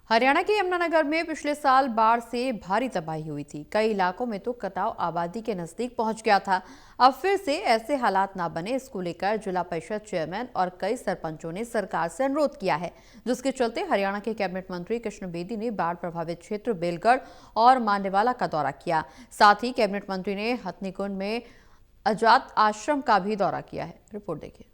हरियाणा के यमुनानगर में पिछले साल बाढ़ से भारी तबाही हुई थी। कई इलाकों में तो कटाव आबादी के नजदीक पहुंच गया था। अब फिर से ऐसे हालात ना बने, इसको लेकर जिला परिषद चेयरमैन और कई सरपंचों ने सरकार से अनुरोध किया है, जिसके चलते हरियाणा के कैबिनेट मंत्री कृष्ण बेदी ने बाढ़ प्रभावित क्षेत्र बेलगढ़ और मांडेवाला का दौरा किया। साथ ही कैबिनेट मंत्री ने हथनीकुंड में अजात आश्रम का भी दौरा किया है। रिपोर्ट देखिए।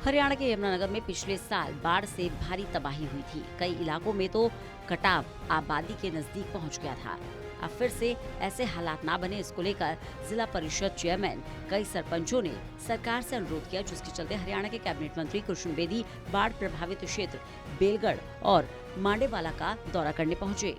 हरियाणा के यमुनानगर में पिछले साल बाढ़ से भारी तबाही हुई थी। कई इलाकों में तो कटाव आबादी के नजदीक पहुंच गया था। अब फिर से ऐसे हालात ना बने, इसको लेकर जिला परिषद चेयरमैन कई सरपंचों ने सरकार से अनुरोध किया, जिसके चलते हरियाणा के कैबिनेट मंत्री कृष्ण बेदी बाढ़ प्रभावित क्षेत्र बेलगढ़ और मांडेवाला का दौरा करने पहुंचे।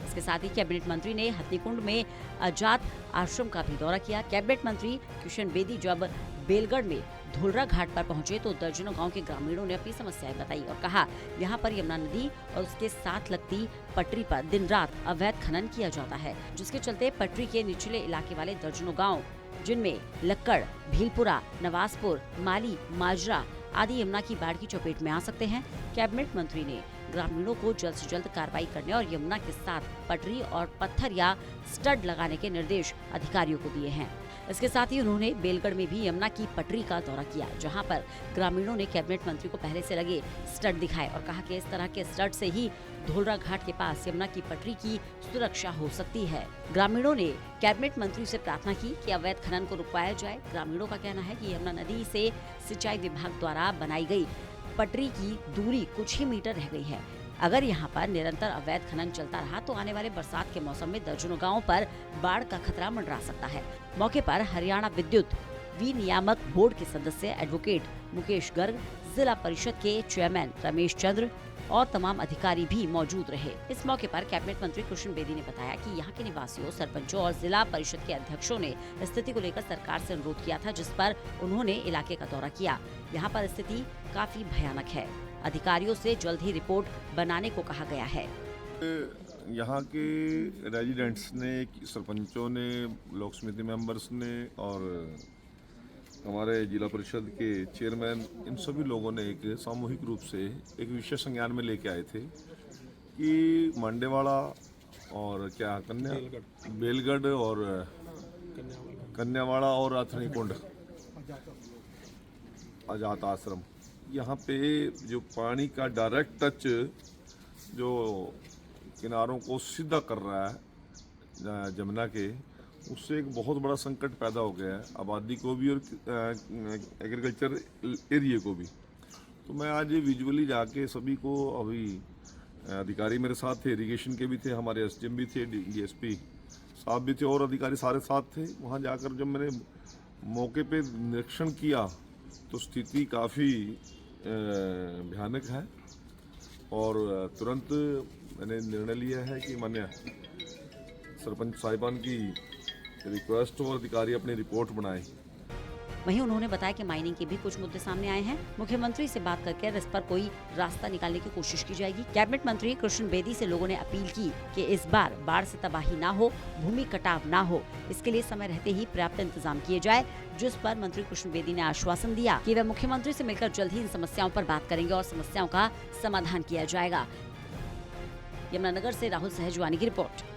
इसके साथ ही कैबिनेट मंत्री ने हथनीकुंड में अजात आश्रम का भी दौरा किया। कैबिनेट मंत्री कृष्ण बेदी जब बेलगढ़ में धोलरा घाट पर पहुंचे तो दर्जनों गांव के ग्रामीणों ने अपनी समस्याएं बताई और कहा, यहां पर यमुना नदी और उसके साथ लगती पटरी पर दिन रात अवैध खनन किया जाता है, जिसके चलते पटरी के निचले इलाके वाले दर्जनों गाँव, जिनमें लक्कड़, भीलपुरा, नवाजपुर, माली, माजरा आदि यमुना की बाढ़ की चपेट में आ सकते हैं। कैबिनेट मंत्री ने ग्रामीणों को जल्द से जल्द कार्रवाई करने और यमुना के साथ पटरी और पत्थर या स्टड लगाने के निर्देश अधिकारियों को दिए हैं। इसके साथ ही उन्होंने बेलगढ़ में भी यमुना की पटरी का दौरा किया, जहां पर ग्रामीणों ने कैबिनेट मंत्री को पहले से लगे स्टड दिखाए और कहा कि इस तरह के स्टड से ही धोलरा घाट के पास यमुना की पटरी की सुरक्षा हो सकती है। ग्रामीणों ने कैबिनेट मंत्री से प्रार्थना की कि अवैध खनन को रुकवाया जाए। ग्रामीणों का कहना है कि यमुना नदी से सिंचाई विभाग द्वारा बनाई गई पटरी की दूरी कुछ ही मीटर रह गई है। अगर यहाँ पर निरंतर अवैध खनन चलता रहा तो आने वाले बरसात के मौसम में दर्जनों गांवों पर बाढ़ का खतरा मंडरा सकता है। मौके पर हरियाणा विद्युत विनियामक बोर्ड के सदस्य एडवोकेट मुकेश गर्ग, जिला परिषद के चेयरमैन रमेश चंद्र और तमाम अधिकारी भी मौजूद रहे। इस मौके पर कैबिनेट मंत्री कृष्ण बेदी ने बताया कि यहाँ के निवासियों, सरपंचों और जिला परिषद के अध्यक्षों ने स्थिति को लेकर सरकार से अनुरोध किया था, जिस पर उन्होंने इलाके का दौरा किया। यहाँ पर स्थिति काफी भयानक है। अधिकारियों से जल्द ही रिपोर्ट बनाने को कहा गया है। यहाँ के रेजिडेंट्स ने, सरपंचों ने, ब्लॉक समिति मेंबर्स ने और हमारे जिला परिषद के चेयरमैन, इन सभी लोगों ने एक सामूहिक रूप से एक विषय संज्ञान में लेके आए थे कि मांडेवाला और बेलगढ़ और कन्यावाड़ा और हथनीकुंड अजात आश्रम, यहाँ पे जो पानी का डायरेक्ट टच जो किनारों को सीधा कर रहा है जमुना के, उससे एक बहुत बड़ा संकट पैदा हो गया है आबादी को भी और एग्रीकल्चर एरिया को भी। तो मैं आज विजुअली जाके सभी को, अभी अधिकारी मेरे साथ थे, इरिगेशन के भी थे, हमारे एसडीएम भी थे, डीएसपी साहब भी थे और अधिकारी सारे साथ थे। वहाँ जाकर जब मैंने मौके पे निरीक्षण किया तो स्थिति काफ़ी भयानक है और तुरंत मैंने निर्णय लिया है कि माननीय सरपंच साहिबान की रिक्वेस्ट और अधिकारी अपनी रिपोर्ट बनाए। वहीं उन्होंने बताया कि माइनिंग के भी कुछ मुद्दे सामने आए हैं। मुख्यमंत्री से बात करके इस पर कोई रास्ता निकालने की कोशिश की जाएगी। कैबिनेट मंत्री कृष्ण बेदी से लोगों ने अपील की कि इस बार बाढ़ से तबाही ना हो, भूमि कटाव ना हो, इसके लिए समय रहते ही पर्याप्त इंतजाम किए जाए, जिस पर मंत्री कृष्ण बेदी ने आश्वासन दिया कि वे मुख्यमंत्री से मिलकर जल्द ही इन समस्याओं पर बात करेंगे और समस्याओं का समाधान किया जाएगा। यमुनानगर से राहुल सहजवानी की रिपोर्ट।